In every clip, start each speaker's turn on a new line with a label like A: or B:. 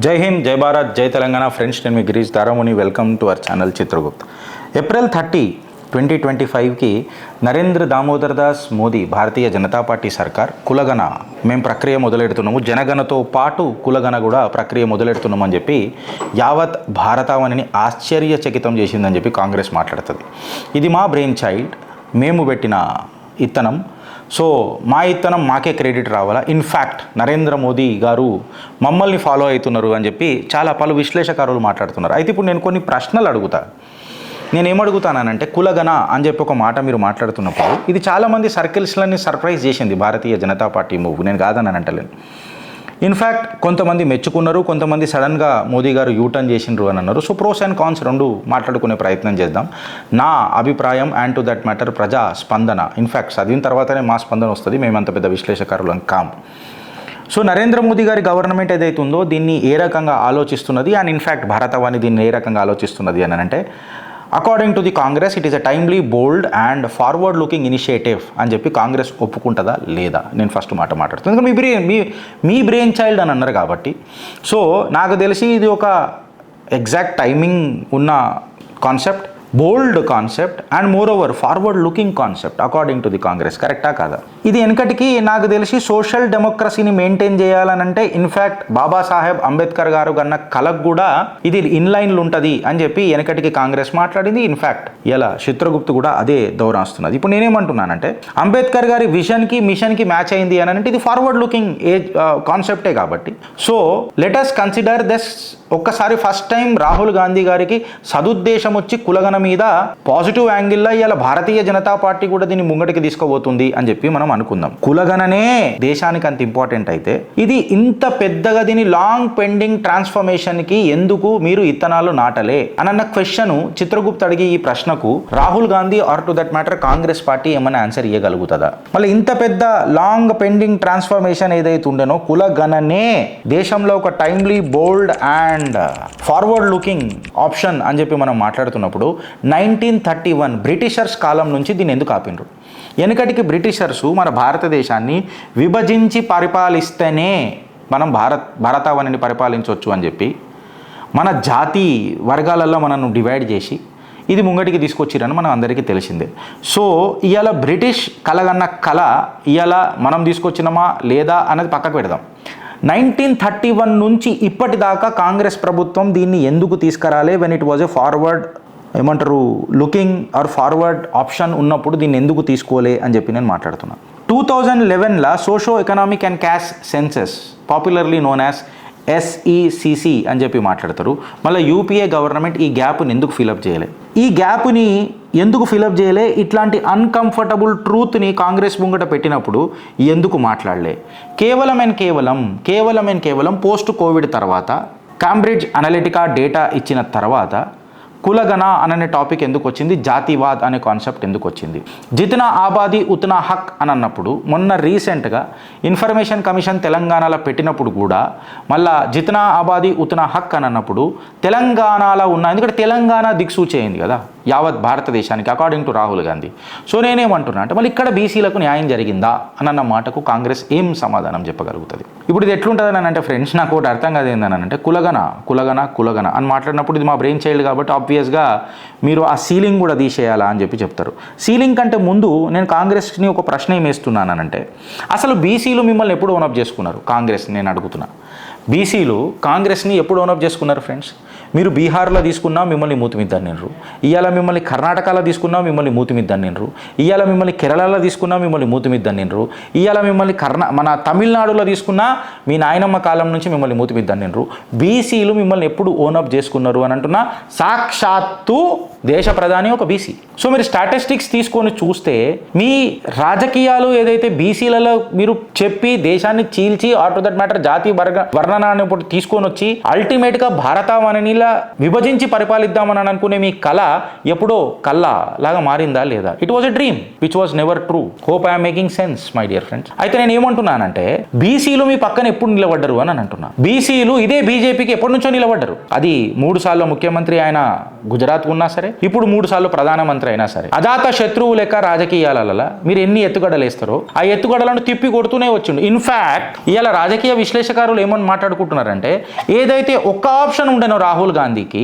A: జై హింద్, జై భారత్, జై తెలంగాణ. ఫ్రెండ్స్, నేను మీ Girish Daramuni. Welcome to our channel Chitragupt. April 30, 2025కి నరేంద్ర దామోదర్ దాస్ మోదీ భారతీయ జనతా పార్టీ సర్కార్ కులగణ మేము ప్రక్రియ మొదలెడుతున్నాము, జనగణతో పాటు కులగణ కూడా ప్రక్రియ మొదలెడుతున్నామని చెప్పి యావత్ భారతావనిని ఆశ్చర్యచకితం చేసిందని చెప్పి కాంగ్రెస్ మాట్లాడుతుంది. ఇది మా బ్రెయిన్ చైల్డ్, మేము పెట్టిన ఇత్తనం. సో మా ఇత్తనం మాకే క్రెడిట్ రావాలా, ఇన్ఫ్యాక్ట్ నరేంద్ర మోదీ గారు మమ్మల్ని ఫాలో అవుతున్నారు అని చెప్పి చాలా పలు విశ్లేషకారులు మాట్లాడుతున్నారు. అయితే ఇప్పుడు నేను కొన్ని ప్రశ్నలు అడుగుతా. నేనేమడుగుతానంటే, కులగణ అని చెప్పి ఒక మాట మీరు మాట్లాడుతున్నప్పుడు ఇది చాలామంది సర్కిల్స్లని సర్ప్రైజ్ చేసింది భారతీయ జనతా పార్టీ మూవ్. నేను కాదని అంటలేను. ఇన్ఫ్యాక్ట్ కొంతమంది మెచ్చుకున్నారు, కొంతమంది సడన్గా మోదీ గారు యూటర్న్ చేసిండ్రు అని అన్నారు. సో ప్రోస్ అండ్ కాన్స్ రెండు మాట్లాడుకునే ప్రయత్నం చేద్దాం. నా అభిప్రాయం అండ్ టు దట్ మ్యాటర్ ప్రజా స్పందన. ఇన్ఫ్యాక్ట్ చదివిన తర్వాతనే మా స్పందన వస్తుంది, మేమంత పెద్ద విశ్లేషకారులం కాం. సో నరేంద్ర మోదీ గారి గవర్నమెంట్ ఏదైతే ఉందో దీన్ని ఏ రకంగా ఆలోచిస్తున్నది, అండ్ ఇన్ఫ్యాక్ట్ భారతవాణి దీన్ని ఏ రకంగా ఆలోచిస్తున్నది అని అంటే, according to the Congress it is a timely, bold and forward looking initiative అని చెప్పి కాంగ్రెస్ ఒప్పుకుంటుందా లేదా, నేను ఫస్ట్ మాట మాట్లాడుతాను. ఎందుకంటే మీ బ్రెయిన్ చైల్డ్ అని అన్నారు కాబట్టి. సో నాకు తెలిసి ఇది ఒక ఎగ్జాక్ట్ టైమింగ్ ఉన్న concept, bold concept and moreover forward looking concept according to the Congress. కరెక్టా కాదా? ఇది వెనకటికి నాకు తెలిసి సోషల్ డెమోక్రసీని మెయింటైన్ చేయాలనంటే ఇన్ఫ్యాక్ట్ బాబాసాహెబ్ అంబేద్కర్ గారు కన్నా కలకు కూడా ఇది ఇన్లైన్లు ఉంటుంది అని చెప్పి వెనకటికి కాంగ్రెస్ మాట్లాడింది. ఇన్ఫ్యాక్ట్ ఇలా చిత్రగుప్తు కూడా అదే దౌరాస్తున్నది. ఇప్పుడు నేనేమంటున్నానంటే, అంబేద్కర్ గారి విజన్కి మిషన్కి మ్యాచ్ అయింది అని అంటే ఇది ఫార్వర్డ్ లుకింగ్ కాన్సెప్టే కాబట్టి. So let us consider this. ఒక్కసారి ఫస్ట్ టైం రాహుల్ గాంధీ గారికి సదుద్దేశం వచ్చి కులగణ మీద పాజిటివ్ యాంగిల్లో ఇలా భారతీయ జనతా పార్టీ కూడా దీన్ని ముంగటికి తీసుకుపోతుంది అని చెప్పి మనం అనుకుందాం. కులగణనే దేశానికి అంత ఇంపార్టెంట్ అయితే ఇది ఇంత పెద్దగా దీని లాంగ్ పెండింగ్ ట్రాన్స్ఫర్మేషన్ కి ఎందుకు మీరు ఇత్తనాలు నాటలే అన్న క్వశ్చన్ చిత్రగుప్త్ అడిగి ఈ ప్రశ్నకు Rahul Gandhi or to that matter Congress party ఏమైనా ఆన్సర్ ఇవ్వగలుగుతుందా? మళ్ళీ ఇంత పెద్ద లాంగ్ పెండింగ్ ట్రాన్స్ఫర్మేషన్ ఏదైతే ఉండేనో కులగణనే దేశంలో ఒక timely, bold and forward looking option అని చెప్పి మనం మాట్లాడుతున్నప్పుడు 1931 బ్రిటిషర్స్ కాలం నుంచి దీన్ని ఎందుకు ఆపిండ్రు? వెనకటికి బ్రిటిషర్సు మన భారతదేశాన్ని విభజించి పరిపాలిస్తేనే మనం భారతావనిని పరిపాలించవచ్చు అని చెప్పి మన జాతి వర్గాలలో మనను డివైడ్ చేసి ఇది ముంగటికి తీసుకొచ్చిరని మనం అందరికీ తెలిసిందే. సో ఇవాళ బ్రిటిష్ కలగన్న కళ ఇవాళ మనం తీసుకొచ్చినామా లేదా అన్నది పక్కకు పెడదాం. 1931 నుంచి ఇప్పటిదాకా కాంగ్రెస్ ప్రభుత్వం దీన్ని ఎందుకు తీసుకురాలే? When it was a forward ఏమంటారు లుకింగ్ ఆర్ ఫార్వర్డ్ ఆప్షన్ ఉన్నప్పుడు దీన్ని ఎందుకు తీసుకోలే అని చెప్పి నేను మాట్లాడుతున్నాను. 2011లా socio economic and caste census, popularly known as SECC అని చెప్పి మాట్లాడతారు. మళ్ళీ యూపీఏ గవర్నమెంట్ ఈ గ్యాప్ని ఎందుకు ఫిలప్ చేయలే? ఈ గ్యాప్ని ఎందుకు ఫిలప్ చేయలే? ఇట్లాంటి అన్కంఫర్టబుల్ ట్రూత్ని కాంగ్రెస్ ముంగట పెట్టినప్పుడు ఎందుకు మాట్లాడలే? కేవలం పోస్ట్ కోవిడ్ తర్వాత, కాంబ్రిడ్జ్ అనలిటికా డేటా ఇచ్చిన తర్వాత కులగణ అనే టాపిక్ ఎందుకు వచ్చింది? జాతివాద్ అనే కాన్సెప్ట్ ఎందుకు వచ్చింది? జితనా ఆబాదీ ఉతనా హక్ అని అన్నప్పుడు మొన్న రీసెంట్గా ఇన్ఫర్మేషన్ కమిషన్ తెలంగాణలో పెట్టినప్పుడు కూడా మళ్ళా జితనా ఆబాదీ ఉతనా హక్ అని అన్నప్పుడు తెలంగాణలో ఉన్న, ఎందుకంటే తెలంగాణ దిక్సూచి అయింది కదా యావత్ భారతదేశానికి according to Rahul Gandhi. So నేనేమంటున్నా అంటే, మళ్ళీ ఇక్కడ బీసీలకు న్యాయం జరిగిందా అన్న మాటకు కాంగ్రెస్ ఏం సమాధానం చెప్పగలుగుతుంది? ఇప్పుడు ఇది ఎట్లుంటుంది అని అంటే ఫ్రెండ్స్, నాకు ఒకటి అర్థం కాదు ఏందని అంటే, కులగణ అని మాట్లాడినప్పుడు ఇది మా బ్రెయిన్ చైల్డ్ కాబట్టి ఆబ్వియస్గా మీరు ఆ సీలింగ్ కూడా తీసేయాలా అని చెప్పి చెప్తారు. సీలింగ్ కంటే ముందు నేను కాంగ్రెస్ని ఒక ప్రశ్న ఏం వేస్తున్నానంటే, అసలు బీసీలు మిమ్మల్ని ఎప్పుడు ఓనప్ చేసుకున్నారు? కాంగ్రెస్ నేను అడుగుతున్నా. బీసీలు కాంగ్రెస్ని ఎప్పుడు ఓనప్ చేసుకున్నారు ఫ్రెండ్స్? మీరు బీహార్లో తీసుకున్నా మిమ్మల్ని మూతిమిద్దన్నిండ్రు, ఇవాళ మిమ్మల్ని కర్ణాటకలో తీసుకున్నా మిమ్మల్ని మూతిమిద్దన్నిండ్రు, ఇవాళ మిమ్మల్ని కేరళలో తీసుకున్నా మిమ్మల్ని మూతిమిద్దన్నిండ్రు, ఇవాళ మిమ్మల్ని మన తమిళనాడులో తీసుకున్నా మీ నాయనమ్మ కాలం నుంచి మిమ్మల్ని మూతిమిద్దన్నిండ్రు. బీసీలు మిమ్మల్ని ఎప్పుడు ఓనప్ చేసుకున్నారు అని అంటున్నా, సాక్షాత్తు దేశ ప్రధాని ఒక బీసీ. సో మీరు స్టాటిస్టిక్స్ తీసుకొని చూస్తే మీ రాజకీయాలు ఏదైతే బీసీలలో మీరు చెప్పి దేశాన్ని చీల్చి ఆర్ టు దట్ మ్యాటర్ జాతి వర్ణనాన్ని ఇప్పుడు తీసుకొని వచ్చి అల్టిమేట్గా భారతావనిలా విభజించి పరిపాలిద్దామని అనుకునే మీ కళ ఎప్పుడో కళ్ళ లాగా మారిందా లేదా? It was a dream which was never true. Hope I'm making sense my dear friends. అయితే నేను ఏమంటున్నానంటే, బీసీలు మీ పక్కన ఎప్పుడు నిలబడ్డరు అని అంటున్నా. బీసీలు ఇదే బీజేపీకి ఎప్పటి నుంచో నిలబడ్డరు. అది 3 సార్లు ముఖ్యమంత్రి ఆయన గుజరాత్ ఉన్నా సరే, ఇప్పుడు 3 సార్లు ప్రధానమంత్రి అయినా సరే, అజాత శత్రువు లెక్క రాజకీయాలలో మీరు ఎన్ని ఎత్తుగడలు వేస్తారో ఆ ఎత్తుగడలను తిప్పి కొడుతూనే వచ్చిండు. ఇన్ఫాక్ట్ ఇవాళ రాజకీయ విశ్లేషకారులు ఏమని మాట్లాడుకుంటున్నారంటే ఏదైతే ఒక్క ఆప్షన్ ఉండేనో రాహుల్ గాంధీకి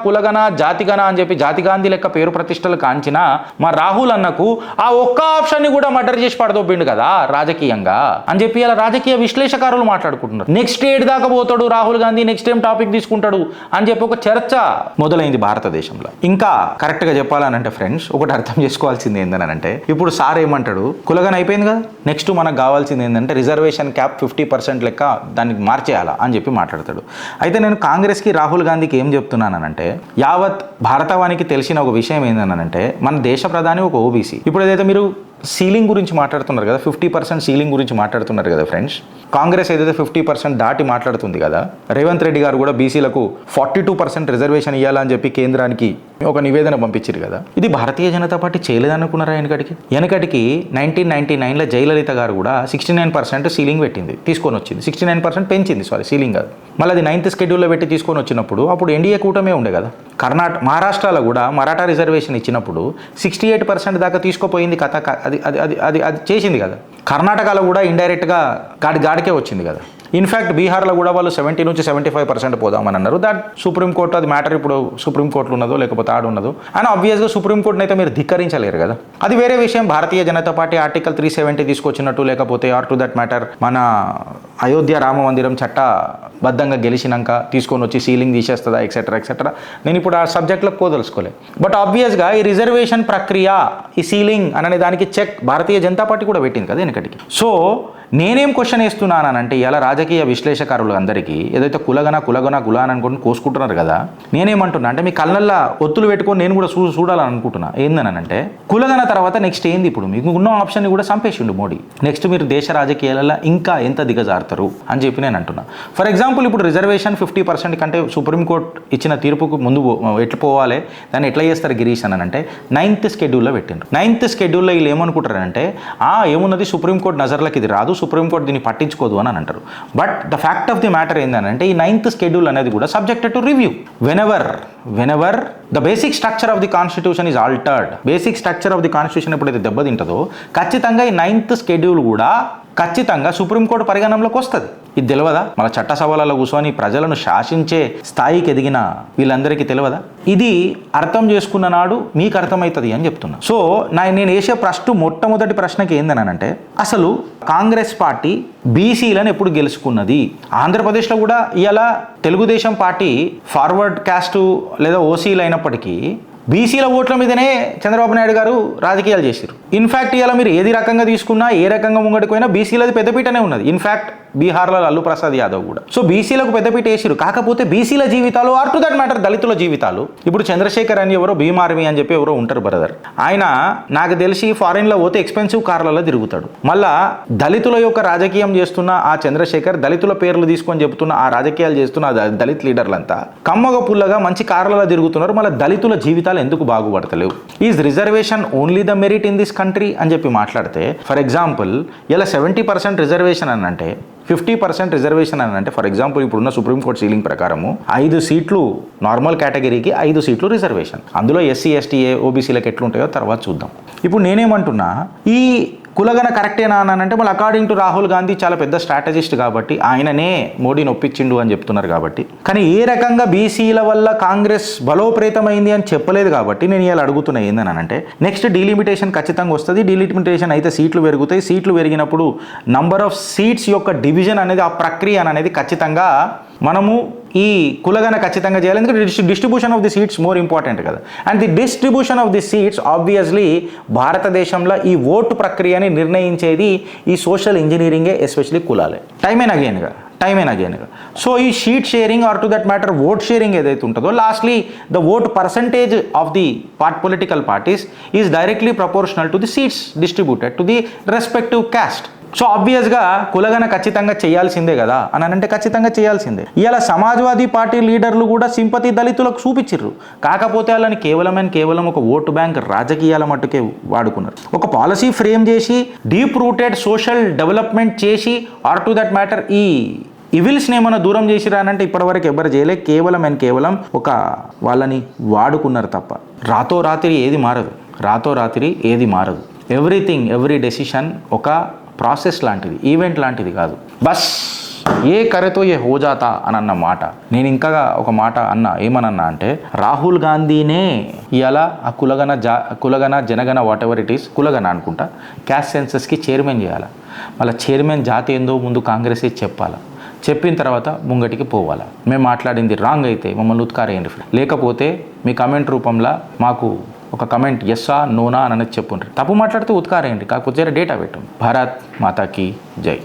A: కులగణ జాతిగణ అని చెప్పి జాతి గాంధీ లెక్క పేరు ప్రతిష్టలు కాంచిన మా రాహుల్ అన్నకు ఆ ఒక్క ఆప్షన్ ని కూడా మర్డర్ చేసి పడదొబ్బిండు కదా రాజకీయంగా అని చెప్పి అలా రాజకీయ విశ్లేషకారులు మాట్లాడుకుంటున్నారు. నెక్స్ట్ ఏడు దాకా పోతాడు రాహుల్ గాంధీ, నెక్స్ట్ ఏం టాపిక్ తీసుకుంటాడు అని చెప్పి ఒక చర్చ మొదలైంది భారతదేశంలో. ఇంకా కరెక్ట్ గా చెప్పాలనంటే ఫ్రెండ్స్, ఒకటి అర్థం చేసుకోవాల్సింది ఏంటంటే ఇప్పుడు సార్ ఏమంటాడు, కులగన అయిపోయింది కదా, నెక్స్ట్ మనకు కావాల్సింది ఏంటంటే రిజర్వేషన్ క్యాప్ 50% లెక్క దానికి మార్చేయాలా అని చెప్పి మాట్లాడతాడు. అయితే నేను కాంగ్రెస్కి రాహుల్ గాంధీకి ఏం చెప్తున్నానంటే, యావత్ భారతవానికి తెలిసిన ఒక విషయం ఏంటంటే మన దేశ ప్రధాని ఒక ఓబీసీ. ఇప్పుడు ఏదైతే మీరు సీలింగ్ గురించి మాట్లాడుతున్నారు కదా, 50% సీలింగ్ గురించి మాట్లాడుతున్నారు కదా ఫ్రెండ్స్, కాంగ్రెస్ ఏదైతే 50% దాటి మాట్లాడుతుంది కదా, రేవంత్ రెడ్డి గారు కూడా బీసీలకు 42% రిజర్వేషన్ ఇవ్వాలని చెప్పి కేంద్రానికి ఒక నివేదన పంపించారు కదా. ఇది భారతీయ జనతా పార్టీ చేయలేదనుకున్నారా? వెనకటికి 1999లో జయలలిత గారు కూడా 69% సీలింగ్ పెట్టింది, తీసుకొని వచ్చింది, 69% పెంచింది, సీలింగ్ కాదు. మళ్ళీ అది 9th షెడ్యూల్లో పెట్టి తీసుకొని వచ్చినప్పుడు అప్పుడు ఎన్డీఏ కూటమే ఉండే కదా. మహారాష్ట్రలో కూడా మరాఠా రిజర్వేషన్ ఇచ్చినప్పుడు 68% దాకా తీసుకుపోయింది కథ, అది అది అది అది అది చేసింది కదా. కర్ణాటకలో కూడా ఇండైరెక్ట్గా గాడికే వచ్చింది కదా. ఇన్ఫ్యాక్ట్ బీహార్లో కూడా వాళ్ళు 70 నుంచి 75% పోదామని అన్నారు. దట్ సుప్రీంకోర్టు అది మ్యాటర్ ఇప్పుడు సుప్రీంకోర్టులో ఉన్నదో లేకపోతే ఉన్నదో అని ఆబ్వియస్గా సుప్రీంకోర్టుని అయితే మీరు ధిక్కరించలేరు కదా. అది వేరే విషయం. భారతీయ జనతా పార్టీ ఆర్టికల్ 370 తీసుకొచ్చినట్టు లేకపోతే ఆర్ టు దట్ మ్యాటర్ మన అయోధ్య రామ మందిరం చట్టబద్ధంగా గెలిచినాక తీసుకొని వచ్చి సీలింగ్ తీసేస్తుందా ఎక్సెట్రా ఎక్సెట్రా, నేను ఇప్పుడు ఆ సబ్జెక్ట్లకు పోదలుచుకోలే. బట్ ఆబ్వియస్గా ఈ రిజర్వేషన్ ప్రక్రియ, ఈ సీలింగ్ అనే దానికి చెక్ భారతీయ జనతా పార్టీ కూడా పెట్టింది కదా వెనకటికి. సో నేనేం క్వశ్చన్ వేస్తున్నానంటే ఇలా రాజకీయ విశ్లేషకారులు అందరికీ ఏదైతే కులగన అని అనుకుంటూ కోసుకుంటున్నారు కదా, నేనేమంటున్నా అంటే మీ కళ్ళల్లో ఒత్తులు పెట్టుకొని నేను కూడా చూడాలని అనుకుంటున్నా. ఏందనంటే కులగన తర్వాత నెక్స్ట్ ఏంది, ఇప్పుడు మీకు ఉన్న ఆప్షన్ని కూడా చంపేసిండు మోడీ. నెక్స్ట్ మీరు దేశ రాజకీయాలలో ఇంకా ఎంత దిగజారుతారు అని చెప్పి నేను అంటున్నా. ఫర్ ఎగ్జాంపుల్ ఇప్పుడు రిజర్వేషన్ 50% కంటే సుప్రీంకోర్టు ఇచ్చిన తీర్పుకు ముందు ఎట్లా పోవాలి, దాన్ని ఎట్లా చేస్తారు గిరీష్ అని అంటే 9th షెడ్యూల్లో పెట్టిండ్రు. 9th షెడ్యూల్లో వీళ్ళు ఏమనుకుంటారంటే ఏమున్నది సుప్రీంకోర్టు నజర్లకు ఇది రాదు, సుప్రీంకోర్టు దీన్ని పట్టించుకోదు అని అంటారు. But the fact of the matter ఏంటంటే ఈ 9th షెడ్యూల్ అనేది కూడా subjected to review. Whenever the basic structure of the constitution is altered, basic structure of the constitution ఎప్పుడైతే దెబ్బతింటుందో ఖచ్చితంగా ఈ 9th షెడ్యూల్ కూడా ఖచ్చితంగా సుప్రీంకోర్టు పరిగణనలోకి వస్తుంది. ఇది తెలియదా? మన చట్టసభలలో కూర్చొని ప్రజలను శాసించే స్థాయికి ఎదిగిన వీళ్ళందరికీ తెలియదా? ఇది అర్థం చేసుకున్న నాడు మీకు అర్థమవుతుంది అని చెప్తున్నా. సో నేను వేసే మొట్టమొదటి ప్రశ్నకి ఏందనంటే, అసలు కాంగ్రెస్ పార్టీ బీసీలను ఎప్పుడు గెలుచుకున్నది? ఆంధ్రప్రదేశ్లో కూడా ఇవాళ తెలుగుదేశం పార్టీ ఫార్వర్డ్ క్యాస్టు లేదా ఓసీలు అయినప్పటికీ బీసీల ఓట్ల మీదనే చంద్రబాబు నాయుడు గారు రాజకీయాలు చేశారు. ఇన్ఫ్యాక్ట్ ఇలా మీరు ఏది రకంగా తీసుకున్నా, ఏ రకంగా ముంగడిపోయినా బీసీలది పెద్దపీటనే ఉన్నది. ఇన్ఫ్యాక్ట్ బీహార్లో లల్లు ప్రసాద్ యాదవ్ కూడా. సో బీసీలకు పెద్దపీట వేసారు. కాకపోతే బీసీల జీవితాలు ఆర్ టు దట్ మ్యాటర్ దళితుల జీవితాలు. ఇప్పుడు చంద్రశేఖర్ అని ఎవరో భీమ్ ఆర్మీ అని చెప్పి ఎవరో ఉంటారు బ్రదర్, ఆయన నాకు తెలిసి ఫారిన్లో పోతే ఎక్స్పెన్సివ్ కార్లలో తిరుగుతాడు. మళ్ళా దళితుల యొక్క రాజకీయం చేస్తున్న ఆ చంద్రశేఖర్, దళితుల పేర్లు తీసుకొని చెబుతున్న ఆ రాజకీయాలు చేస్తున్న దళిత్ లీడర్లంతా కమ్మగ పుల్లగా మంచి కార్లలో తిరుగుతున్నారు. మళ్ళీ దళితుల జీవితాలు ఎందుకు బాగుపడతలేవు? Is reservation only the merit in this country అని చెప్పి మాట్లాడితే, ఫర్ ఎగ్జాంపుల్ ఇలా 70% రిజర్వేషన్ అని అంటే 50% రిజర్వేషన్ అని అంటే, ఫర్ ఎగ్జాంపుల్ ఇప్పుడున్న సుప్రీంకోర్టు సీలింగ్ ప్రకారము 5 సీట్లు నార్మల్ కేటగిరీకి, 5 సీట్లు రిజర్వేషన్. అందులో ఎస్సీ ఎస్టీ ఓబీసీలకు ఎట్లుంటాయో తర్వాత చూద్దాం. ఇప్పుడు నేనేమంటున్నా, ఈ కులగన కరెక్టేనా అని అంటే మళ్ళీ అకార్డింగ్ టు రాహుల్ గాంధీ చాలా పెద్ద స్ట్రాటజిస్ట్ కాబట్టి ఆయననే మోడీని ఒప్పించిండు అని చెప్తున్నారు కాబట్టి, కానీ ఏ రకంగా బీసీల వల్ల కాంగ్రెస్ బలోపేతమైంది అని చెప్పలేదు కాబట్టి నేను ఇలా అడుగుతున్నా ఏందని అంటే, నెక్స్ట్ డీలిమిటేషన్ ఖచ్చితంగా వస్తుంది. డీలిమిటేషన్ అయితే సీట్లు పెరుగుతాయి. సీట్లు పెరిగినప్పుడు నంబర్ ఆఫ్ సీట్స్ యొక్క డివిజన్ అనేది, ఆ ప్రక్రియ అనేది ఖచ్చితంగా మనము ఈ కులగన ఖచ్చితంగా చేయాలి. ఎందుకంటే distribution of the seats more important కదా. And the distribution of the seats obviously భారతదేశంలో ఈ ఓటు ప్రక్రియని నిర్ణయించేది ఈ సోషల్ ఇంజనీరింగే, ఎస్పెషలీ కులాలే. టైమ్ అండ్ అగైన్గా. సో ఈ sheet sharing or to that matter vote sharing ఏదైతే ఉంటుందో, lastly the vote percentage of the political parties is directly proportional to the seats distributed to the respective caste. So ఆబ్వియస్గా కులగన ఖచ్చితంగా చేయాల్సిందే కదా అని అంటే ఖచ్చితంగా చేయాల్సిందే. ఇలా సమాజ్వాదీ పార్టీ లీడర్లు కూడా సింపతి దళితులకు చూపించారు. కాకపోతే వాళ్ళని కేవలం ఒక ఓటు బ్యాంక్ రాజకీయాల మట్టుకే వాడుకున్నారు. ఒక పాలసీ ఫ్రేమ్ చేసి డీప్ రూటెడ్ సోషల్ డెవలప్మెంట్ చేసి ఆర్ టు దట్ మ్యాటర్ ఈ ఇవిల్స్ని ఏమైనా దూరం చేసిరానంటే ఇప్పటివరకు ఎవరు చేయలే. కేవలం ఒక వాళ్ళని వాడుకున్నారు తప్ప రాత్రి ఏది మారదు. ఎవ్రీ డెసిషన్ ఒక ప్రాసెస్ లాంటిది, ఈవెంట్ లాంటిది కాదు. బస్ ఏ కరెతో ఏ హోజాతా అని అన్న మాట. నేను ఇంకా ఒక మాట అన్నా, ఏమనన్నా అంటే రాహుల్ గాంధీనే ఇవాళ ఆ కులగన జనగణ వాట్ ఎవర్ ఇట్ ఈస్, కులగన అనుకుంటా, క్యాస్ట్ సెన్సస్కి చైర్మన్ చేయాలి. మళ్ళీ చైర్మన్ జాతి ఏందో ముందు కాంగ్రెసే చెప్పాలి. చెప్పిన తర్వాత ముంగటికి పోవాలి. మేము మాట్లాడింది రాంగ్ అయితే మమ్మల్ని ఉత్కారేయండి, లేకపోతే మీ కమెంట్ రూపంలో మాకు ఒక కమెంట్ ఎస్సా నోనా అని అనేది చెప్పుండ్రి. తప్పు మాట్లాడితే ఉత్కారేయండి, కాకపోతే డేటా పెట్టండి. భారత్ మాతాకి జై.